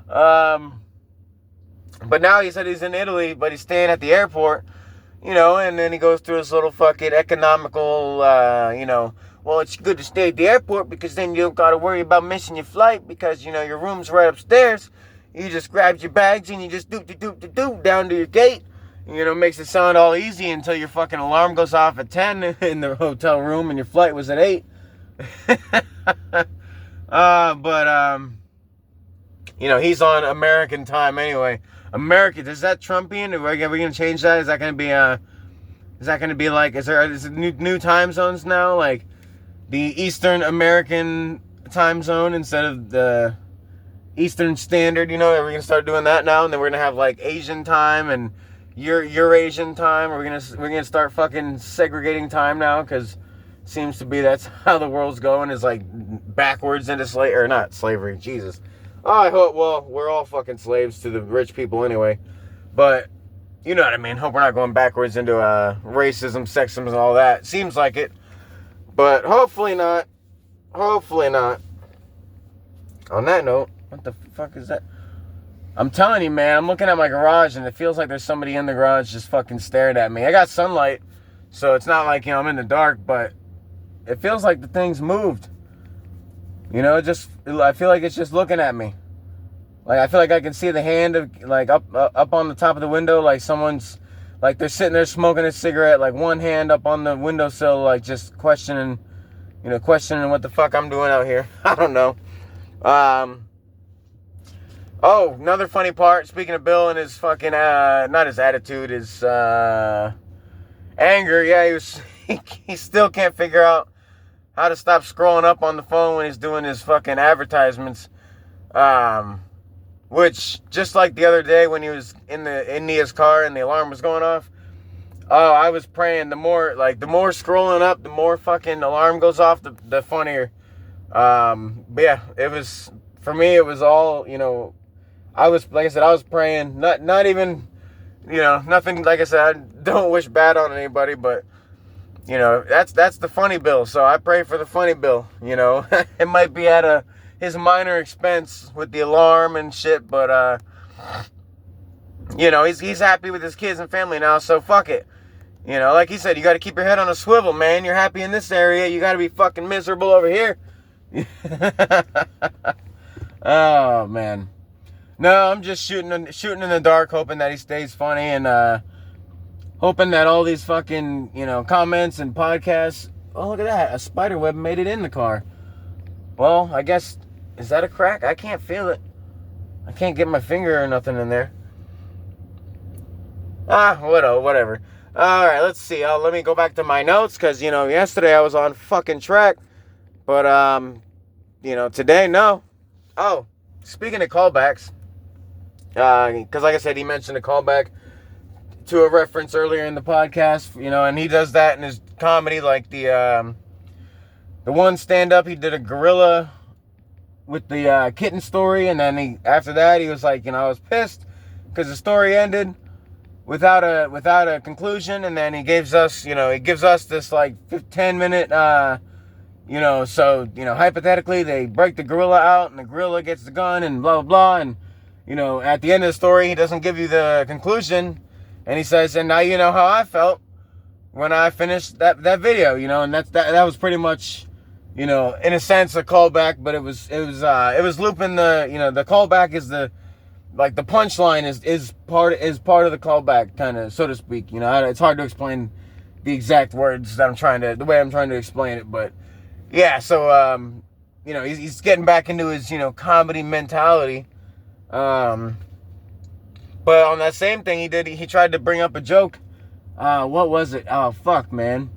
now he said he's in Italy, but he's staying at the airport, you know, and then he goes through his little fucking economical, you know, well, it's good to stay at the airport because then you don't got to worry about missing your flight because, you know, your room's right upstairs. You just grab your bags and you just doop down to your gate. You know, makes it sound all easy until your fucking alarm goes off at 10 in the hotel room and your flight was at 8. You know, he's on American time anyway. American, is that Trumpian? Are we going to change that? Is that going to be like, is it new time zones now? Like the Eastern American time zone instead of the Eastern Standard, you know? Are we going to start doing that now? And then we're going to have like Asian time and Eurasian time. We're gonna start fucking segregating time now because it seems to be that's how the world's going, is like backwards into slavery, or not slavery, Jesus. Oh, I hope, well, we're all fucking slaves to the rich people anyway, but you know what I mean. Hope we're not going backwards into racism, sexism, and all that. Seems like it, but hopefully not. Hopefully not. On that note, what the fuck is that? I'm telling you, man, I'm looking at my garage, and it feels like there's somebody in the garage just fucking staring at me. I got sunlight, so it's not like, you know, I'm in the dark, but it feels like the thing's moved. You know, I feel like it's just looking at me. Like, I feel like I can see the hand of, like, up on the top of the window, like someone's, like, they're sitting there smoking a cigarette, like, one hand up on the windowsill, like, just questioning what the fuck I'm doing out here. I don't know. Oh, another funny part, speaking of Bill and his fucking, not his attitude, his, anger, yeah, he still can't figure out how to stop scrolling up on the phone when he's doing his fucking advertisements, which, just like the other day when he was in Nia's car and the alarm was going off, oh, I was praying, the more scrolling up, the more fucking alarm goes off, the funnier, but yeah, for me, it was all, you know, I was praying, not even, you know, nothing, like I said, I don't wish bad on anybody, but, you know, that's the funny Bill, so I pray for the funny Bill, you know, it might be at his minor expense with the alarm and shit, but, you know, he's happy with his kids and family now, so fuck it. You know, like he said, you got to keep your head on a swivel, man. You're happy in this area, you got to be fucking miserable over here. Oh, man. No, I'm just shooting in the dark, hoping that he stays funny, and hoping that all these fucking, you know, comments and podcasts. Oh, look at that. A spider web made it in the car. Well, I guess, is that a crack? I can't feel it. I can't get my finger or nothing in there. Whatever. All right, let's see. Let me go back to my notes, because, you know, yesterday I was on fucking track. But, you know, today, no. Oh, speaking of callbacks, because like I said, he mentioned a callback to a reference earlier in the podcast, you know, and he does that in his comedy, like the one stand-up, he did a gorilla with the kitten story, and then after that, he was like, you know, I was pissed because the story ended without a conclusion, and then he gives us this like 10-minute, you know, so, you know, hypothetically, they break the gorilla out, and the gorilla gets the gun, and blah, blah, blah, and, you know, at the end of the story, he doesn't give you the conclusion, and he says, and now you know how I felt when I finished that video, you know, and that was pretty much, you know, in a sense, a callback, but it was looping the, you know, the callback is the, like, the punchline is part of the callback, kind of, so to speak, you know. It's hard to explain the exact words that the way I'm trying to explain it, but yeah, so, you know, he's getting back into his, you know, comedy mentality. But on that same thing he tried to bring up a joke. What was it? Oh, fuck, man.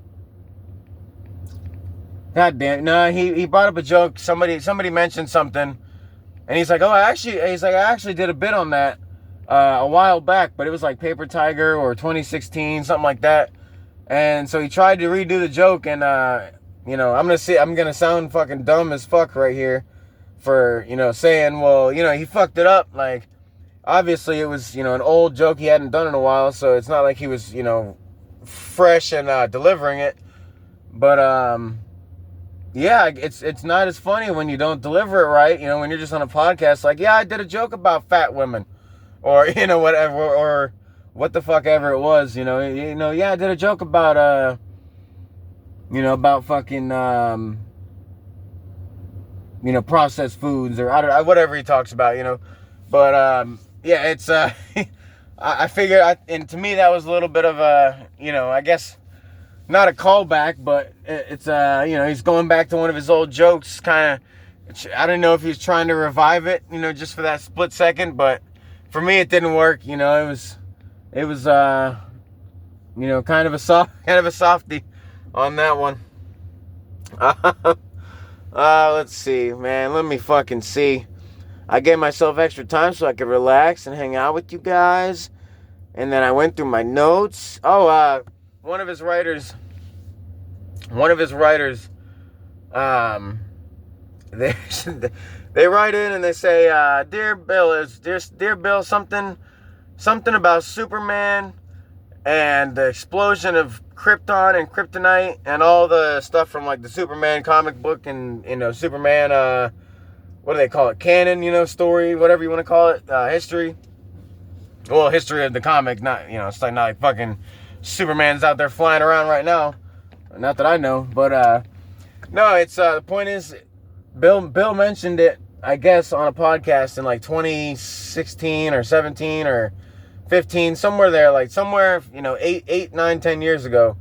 God damn. No, he brought up a joke. Somebody mentioned something, and he's like, I actually did a bit on that, a while back, but it was like Paper Tiger or 2016, something like that. And so he tried to redo the joke, and, you know, I'm gonna sound fucking dumb as fuck right here for, you know, saying, well, you know, he fucked it up. Like, obviously it was, you know, an old joke he hadn't done in a while, so it's not like he was, you know, fresh and delivering it. But yeah, it's not as funny when you don't deliver it right, you know, when you're just on a podcast like, yeah, I did a joke about fat women, or, you know, whatever, or what the fuck ever it was, you know, yeah, I did a joke about you know, about fucking, you know, processed foods, or I don't know, whatever he talks about, you know. But, yeah, it's, I figured, and to me, that was a little bit of a, you know, I guess, not a callback, but it's, you know, he's going back to one of his old jokes, kind of. I don't know if he's trying to revive it, you know, just for that split second, but for me, it didn't work, you know. It was, you know, kind of a softie on that one. Let's see, man. Let me fucking see. I gave myself extra time so I could relax and hang out with you guys. And then I went through my notes. Oh, one of his writers, they write in and they say, Dear Bill, something about Superman and the explosion of Krypton and Kryptonite and all the stuff from, like, the Superman comic book and, you know, Superman, what do they call it? Canon, you know, story, whatever you want to call it, history. Well, history of the comic, not, you know, it's like not like fucking Superman's out there flying around right now. Not that I know, but, no, it's, the point is, Bill mentioned it, I guess, on a podcast in, like, 2016 or 17 or 15, somewhere there, like, somewhere, you know, 8, 9, 10 years ago.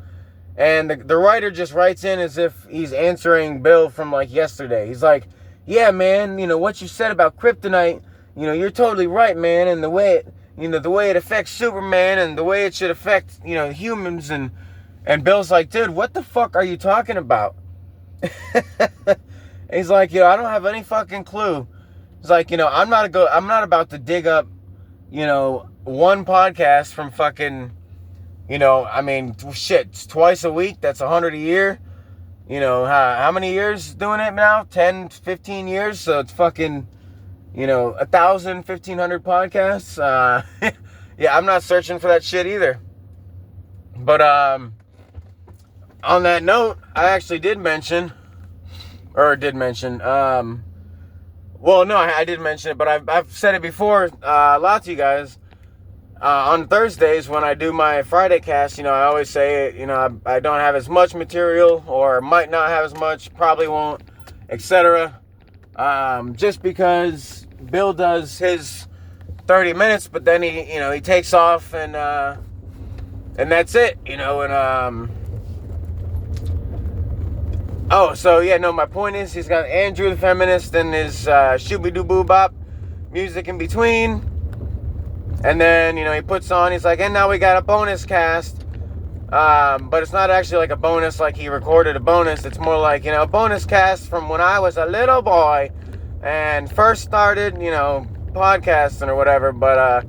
And the writer just writes in as if he's answering Bill from, like, yesterday. He's like, yeah, man, you know, what you said about Kryptonite, you know, you're totally right, man, and the way it affects Superman and the way it should affect, you know, humans, and Bill's like, dude, what the fuck are you talking about? He's like, you know, I don't have any fucking clue. He's like, you know, I'm not about to dig up, you know, one podcast from fucking, you know, I mean, shit, twice a week, that's 100 a year. You know, how many years doing it now? 10, 15 years, so it's fucking, you know, 1,000, 1,500 podcasts. Yeah, I'm not searching for that shit either. But, on that note, I actually did mention, well, Well, no, I did mention it, but I've said it before a lot to you guys. On Thursdays when I do my Friday cast, I always say, I don't have as much material or might not have as much, probably won't, etc. Just because Bill does his 30 minutes, but then he takes off and that's it, oh, so yeah, no, my point is he's got Andrew the Feminist and his shooby-doo-boo-bop music in between. And then, he puts on, he's like, and now we got a bonus cast. But it's not actually like a bonus, like he recorded a bonus. It's more like, a bonus cast from when I was a little boy and first started, podcasting or whatever. But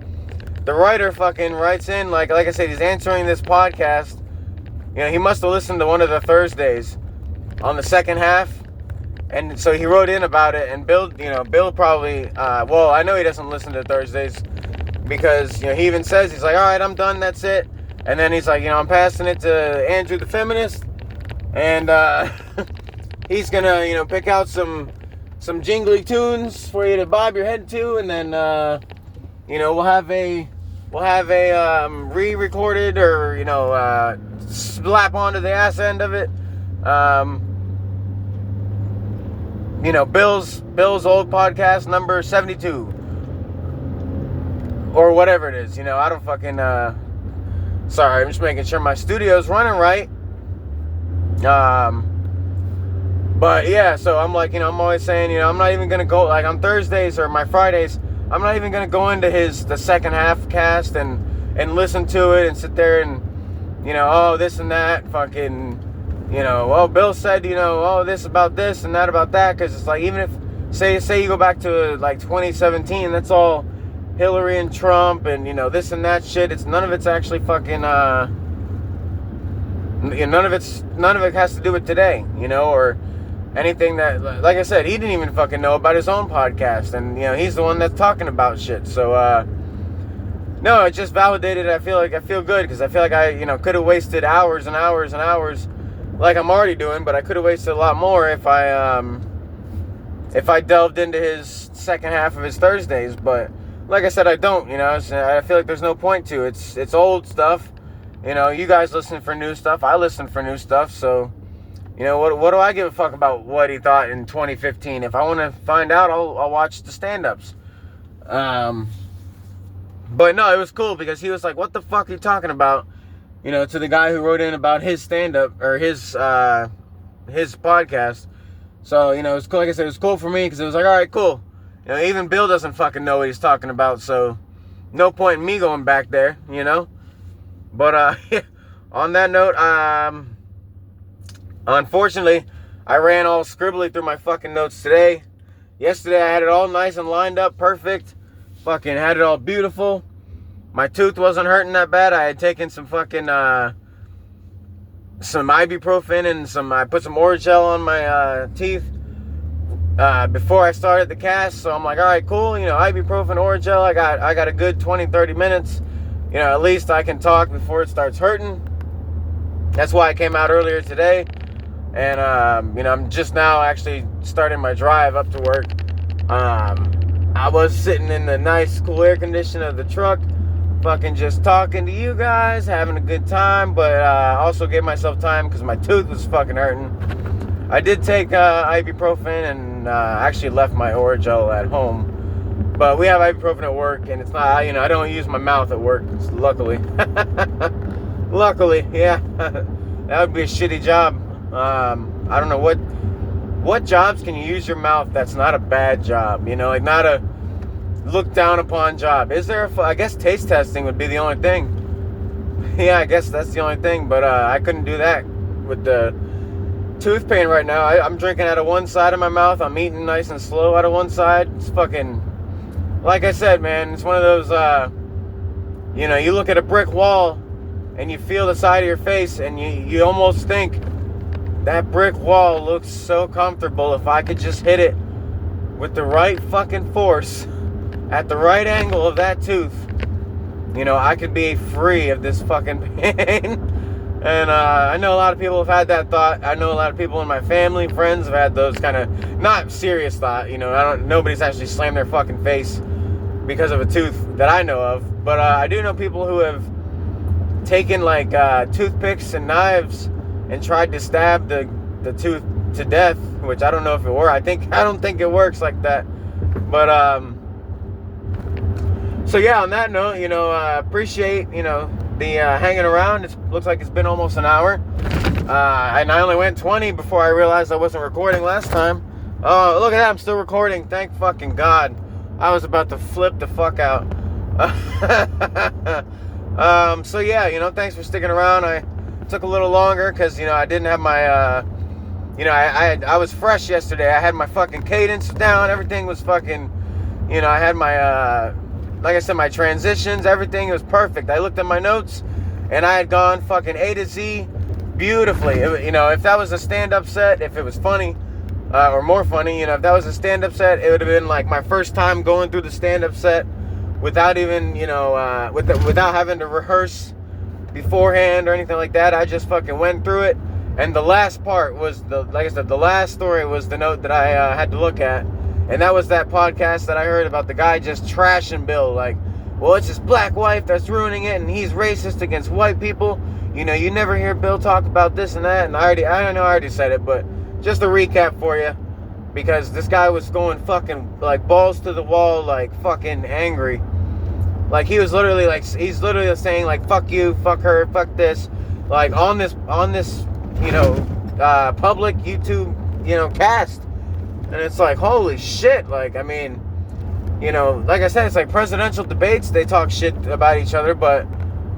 the writer fucking writes in, like I said, he's answering this podcast. He must have listened to one of the Thursdays on the second half. And so he wrote in about it. And Bill probably, I know he doesn't listen to Thursdays. Because, he even says, he's like, all right, I'm done, that's it. And then he's like, I'm passing it to Andrew the Feminist. And he's going to, pick out some jingly tunes for you to bob your head to. And then, we'll have a re-recorded or, slap onto the ass end of it. Bill's old podcast, number 72. Or whatever it is, I don't fucking, sorry, I'm just making sure my studio's running right. But yeah, so I'm like, I'm always saying, I'm not even gonna go, like on Thursdays or my Fridays, I'm not even gonna go into the second half cast and listen to it and sit there and, this and that, fucking, Bill said, this about this and that about that, because it's like, even if, say you go back to like 2017, that's all Hillary and Trump and this and that shit. None of it's actually fucking none of it has to do with today, or anything that, like I said, he didn't even fucking know about his own podcast, and he's the one that's talking about shit. So no, it just validated. I feel good because I feel like I could have wasted hours and hours and hours like I'm already doing, but I could have wasted a lot more if I delved into his second half of his Thursdays. But like I said, I don't, I feel like there's no point to it. It's old stuff. You guys listen for new stuff. I listen for new stuff. So, what do I give a fuck about what he thought in 2015? If I want to find out, I'll watch the stand-ups. But no, it was cool because he was like, what the fuck are you talking about? To the guy who wrote in about his stand-up or his podcast. So, it's cool. Like I said, it was cool for me because it was like, all right, cool. Even Bill doesn't fucking know what he's talking about, so no point in me going back there, But, on that note, unfortunately, I ran all scribbly through my fucking notes today. Yesterday, I had it all nice and lined up, perfect. Fucking had it all beautiful. My tooth wasn't hurting that bad. I had taken some fucking, some ibuprofen and I put some Orajel on my, teeth. Before I started the cast, so I'm like, all right, cool, ibuprofen, Orajel, I got a good 20-30 minutes, at least I can talk before it starts hurting. That's why I came out earlier today, and, I'm just now actually starting my drive up to work. I was sitting in the nice, cool air condition of the truck, fucking just talking to you guys, having a good time, but, also gave myself time, because my tooth was fucking hurting. I did take ibuprofen and actually left my Orajel at home. But we have ibuprofen at work, and it's not, I don't use my mouth at work, luckily. Luckily, yeah. That would be a shitty job. I don't know what jobs can you use your mouth that's not a bad job, like not a looked down upon job. Is there I guess taste testing would be the only thing. Yeah, I guess that's the only thing, but I couldn't do that with the tooth pain right now. I'm drinking out of one side of my mouth. I'm eating nice and slow out of one side. It's fucking, like I said, man, it's one of those, you look at a brick wall and you feel the side of your face and you almost think that brick wall looks so comfortable. If I could just hit it with the right fucking force at the right angle of that tooth, I could be free of this fucking pain. And I know a lot of people have had that thought. I know a lot of people in my family, friends have had those kind of not serious thought. Nobody's actually slammed their fucking face because of a tooth that I know of. But I do know people who have taken like toothpicks and knives and tried to stab the tooth to death, which I don't know if it works. I don't think it works like that. But so yeah, on that note, appreciate the hanging around. It looks like it's been almost an hour, and I only went 20 before I realized I wasn't recording last time. Oh, look at that, I'm still recording. Thank fucking God. I was about to flip the fuck out. So yeah, thanks for sticking around. I took a little longer because I didn't have my I was fresh yesterday. I had my fucking cadence down. Everything was fucking, I had my like I said, my transitions, everything was perfect. I looked at my notes, and I had gone fucking A to Z beautifully. If that was a stand-up set, if it was funny, or more funny, if that was a stand-up set, it would have been like my first time going through the stand-up set without even, without having to rehearse beforehand or anything like that. I just fucking went through it, and the last part was like I said, the last story was the note that I had to look at. And that was that podcast that I heard about the guy just trashing Bill. Like, well, it's his black wife that's ruining it, and he's racist against white people. You never hear Bill talk about this and that. And I already said it, but just a recap for you. Because this guy was going fucking, like, balls to the wall, like, fucking angry. Like, he's literally saying, like, fuck you, fuck her, fuck this. Like, on this, public YouTube, cast. And it's like, holy shit, like, I mean, like I said, it's like presidential debates, they talk shit about each other, but,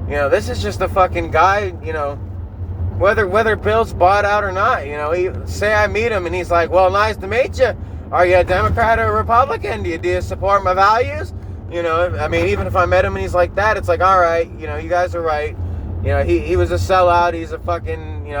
this is just a fucking guy, whether Bill's bought out or not, say I meet him and he's like, well, nice to meet you. Are you a Democrat or a Republican? Do you support my values? I mean, even if I met him and he's like that, it's like, all right, you guys are right. He was a sellout, he's a fucking,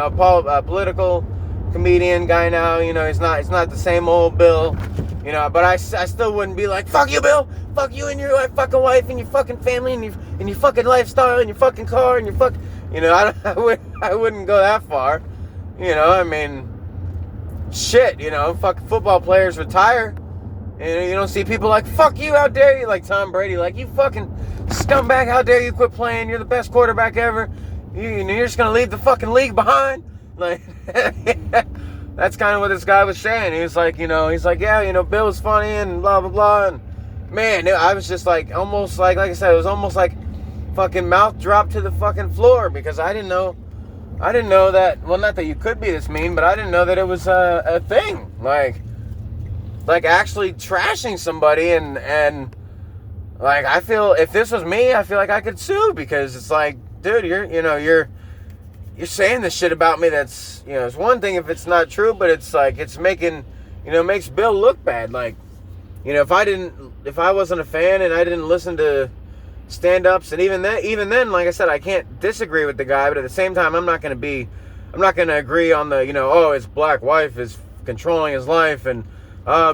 political comedian guy now, he's not the same old Bill, but I still wouldn't be like, fuck you, Bill, fuck you and your fucking wife and your fucking family and your fucking lifestyle and your fucking car and your fuck, I wouldn't go that far, I mean, shit, fucking football players retire, and you don't see people like, fuck you, how dare you, like Tom Brady, like, you fucking scumbag, how dare you quit playing, you're the best quarterback ever, you're just gonna leave the fucking league behind. Like, that's kind of what this guy was saying. He was like, yeah, Bill was funny and blah, blah, blah. And man, I was just like, almost like I said, it was almost like fucking mouth dropped to the fucking floor because I didn't know that, well, not that you could be this mean, but I didn't know that it was a thing. Like actually trashing somebody and like, I feel, if this was me, I feel like I could sue because it's like, dude, you're saying this shit about me that's, it's one thing if it's not true, but it's like, it's making, makes Bill look bad. Like, if I wasn't a fan and I didn't listen to stand-ups, and even then, like I said, I can't disagree with the guy, but at the same time, I'm not going to agree on the, his black wife is controlling his life, and,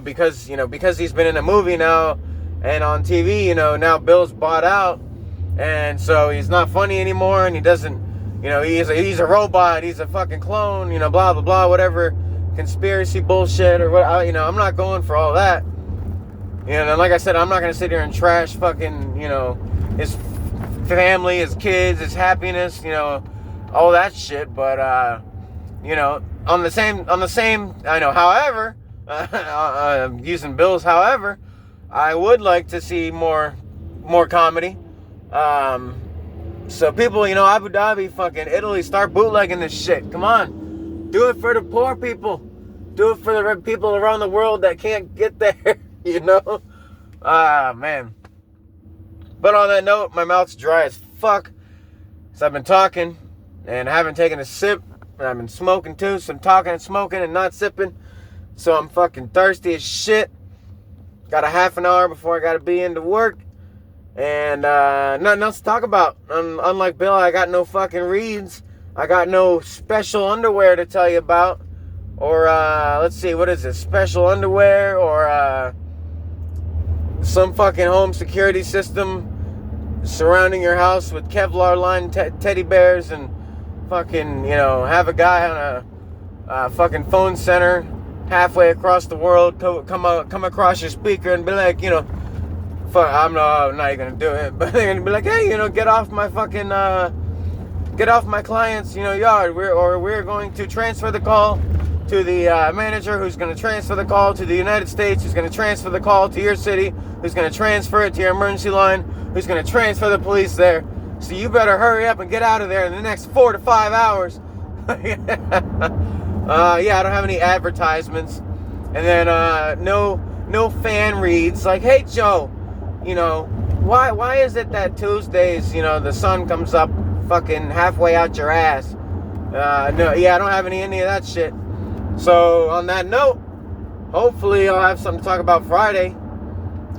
because he's been in a movie now, and on TV, now Bill's bought out, and so he's not funny anymore, and he doesn't, he's a robot, he's a fucking clone, blah, blah, blah, whatever conspiracy bullshit or what, I'm not going for all that. And like I said, I'm not going to sit here and trash fucking, his family, his kids, his happiness, all that shit. But, on the same, I know, however, using Bill's however, I would like to see more comedy. So people, Abu Dhabi, fucking Italy, start bootlegging this shit. Come on. Do it for the poor people. Do it for the people around the world that can't get there, man. But on that note, my mouth's dry as fuck. So I've been talking and I haven't taken a sip. And I've been smoking too, so I'm talking and smoking and not sipping. So I'm fucking thirsty as shit. Got a half an hour before I gotta be into work. And nothing else to talk about. Unlike Bill, I got no fucking reads. I got no special underwear to tell you about. Or, let's see, what is this? Special underwear or some fucking home security system surrounding your house with Kevlar lined teddy bears and fucking, have a guy on a fucking phone center halfway across the world come across your speaker and be like, fuck, I'm not even gonna do it, but they're gonna be like, hey, get off my fucking, get off my client's, yard. We're going to transfer the call to the manager, who's going to transfer the call to the United States, who's going to transfer the call to your city, who's going to transfer it to your emergency line, who's going to transfer the police there. So you better hurry up and get out of there in the next 4 to 5 hours. Yeah, I don't have any advertisements. And then no fan reads like, hey Joe, why is it that Tuesdays, the sun comes up fucking halfway out your ass? I don't have any of that shit. So on that note, hopefully I'll have something to talk about Friday.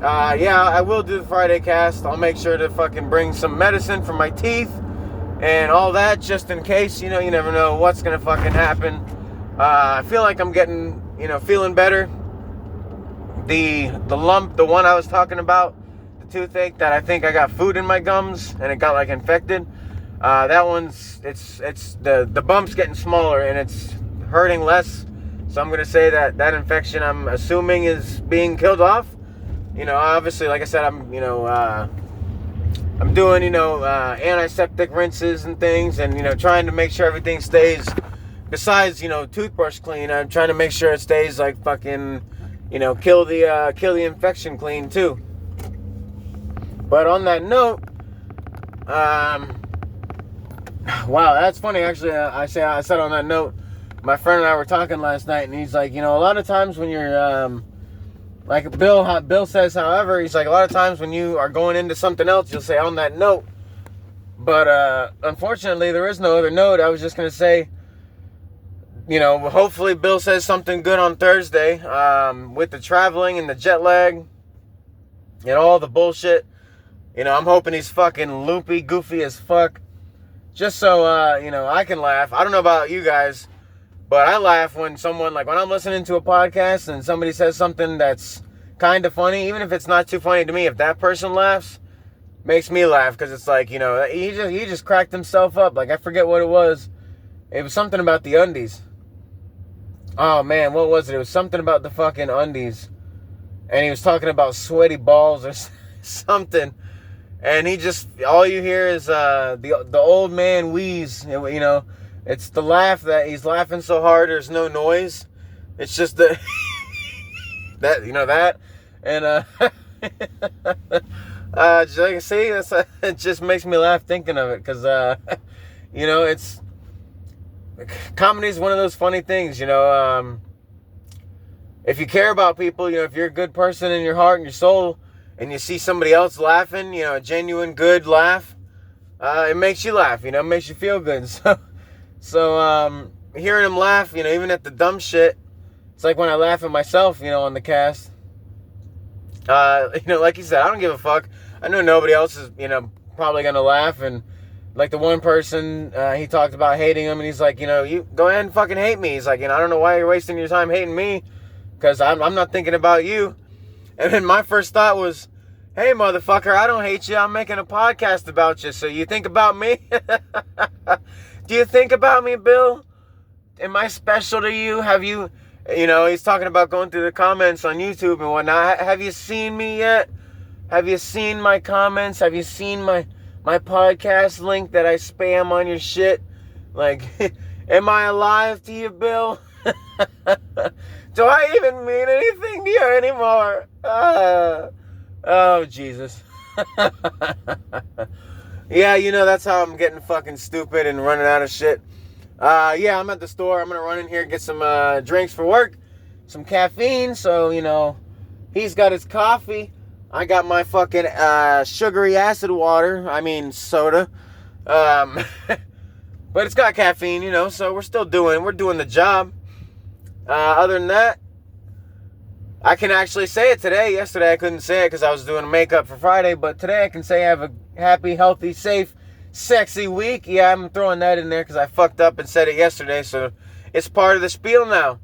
I will do the Friday cast. I'll make sure to fucking bring some medicine for my teeth and all that, just in case. You never know what's gonna fucking happen. I feel like I'm getting, feeling better. The lump, the one I was talking about, the toothache that I think I got food in my gums and it got like infected. That one's, it's the bump's getting smaller and it's hurting less. So I'm gonna say that infection, I'm assuming, is being killed off. Obviously, like I said, I'm doing, antiseptic rinses and things, and, trying to make sure everything stays, besides, toothbrush clean, I'm trying to make sure it stays like fucking, kill the infection clean too. But on that note, wow, that's funny. Actually, I said on that note, my friend and I were talking last night, and he's like, a lot of times when you're, like Bill says, however, he's like, a lot of times when you are going into something else, you'll say on that note. But unfortunately, there is no other note. I was just going to say, hopefully Bill says something good on Thursday, with the traveling and the jet lag and all the bullshit. I'm hoping he's fucking loopy, goofy as fuck, just so, I can laugh. I don't know about you guys, but I laugh when someone, like when I'm listening to a podcast and somebody says something that's kind of funny, even if it's not too funny to me, if that person laughs, makes me laugh, because it's like, he just cracked himself up. Like, I forget what it was. It was something about the undies. Oh man, what was it? It was something about the fucking undies. And he was talking about sweaty balls or something. And he just, all you hear is the old man wheeze. It's the laugh that he's laughing so hard there's no noise. It's just the that, and see, it just makes me laugh thinking of it, because it's, comedy is one of those funny things. If you care about people, if you're a good person in your heart and your soul, and you see somebody else laughing, a genuine good laugh, it makes you laugh. It makes you feel good. So hearing him laugh, even at the dumb shit, it's like when I laugh at myself, on the cast. Like you said, I don't give a fuck. I know nobody else is, probably gonna laugh. And like the one person, he talked about hating him, and he's like, you go ahead and fucking hate me. He's like, I don't know why you're wasting your time hating me, because I'm not thinking about you. And then my first thought was, hey, motherfucker, I don't hate you. I'm making a podcast about you, so you think about me? Do you think about me, Bill? Am I special to you? Have you, he's talking about going through the comments on YouTube and whatnot. Have you seen me yet? Have you seen my comments? Have you seen my podcast link that I spam on your shit? Like, am I alive to you, Bill? Do I even mean anything to you anymore? Oh, Jesus. Yeah, that's how I'm getting fucking stupid and running out of shit. I'm at the store. I'm going to run in here and get some drinks for work. Some caffeine. So, he's got his coffee. I got my fucking sugary acid water. I mean, soda. But it's got caffeine, so we're doing the job. Other than that, I can actually say it today. Yesterday I couldn't say it because I was doing makeup for Friday, but today I can say I have a happy, healthy, safe, sexy week. Yeah, I'm throwing that in there because I fucked up and said it yesterday, so it's part of the spiel now.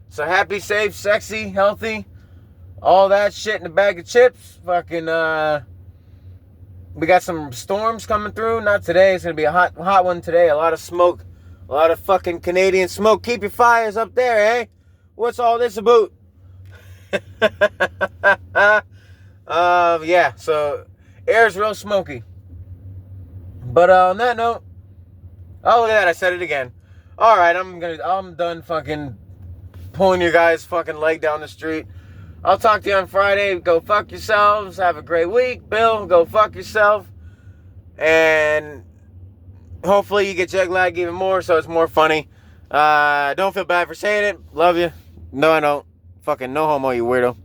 So happy, safe, sexy, healthy, all that shit in a bag of chips. Fucking, we got some storms coming through. Not today. It's going to be a hot one today. A lot of smoke. A lot of fucking Canadian smoke. Keep your fires up there, eh? What's all this about? Yeah, so air's real smoky. But on that note, oh, look at that, I said it again. Alright, I'm done fucking pulling your guys' fucking leg down the street. I'll talk to you on Friday. Go fuck yourselves. Have a great week. Bill, go fuck yourself. And hopefully you get jet lag even more so it's more funny. Don't feel bad for saying it. Love you. No, I don't. Fucking no homo, you weirdo.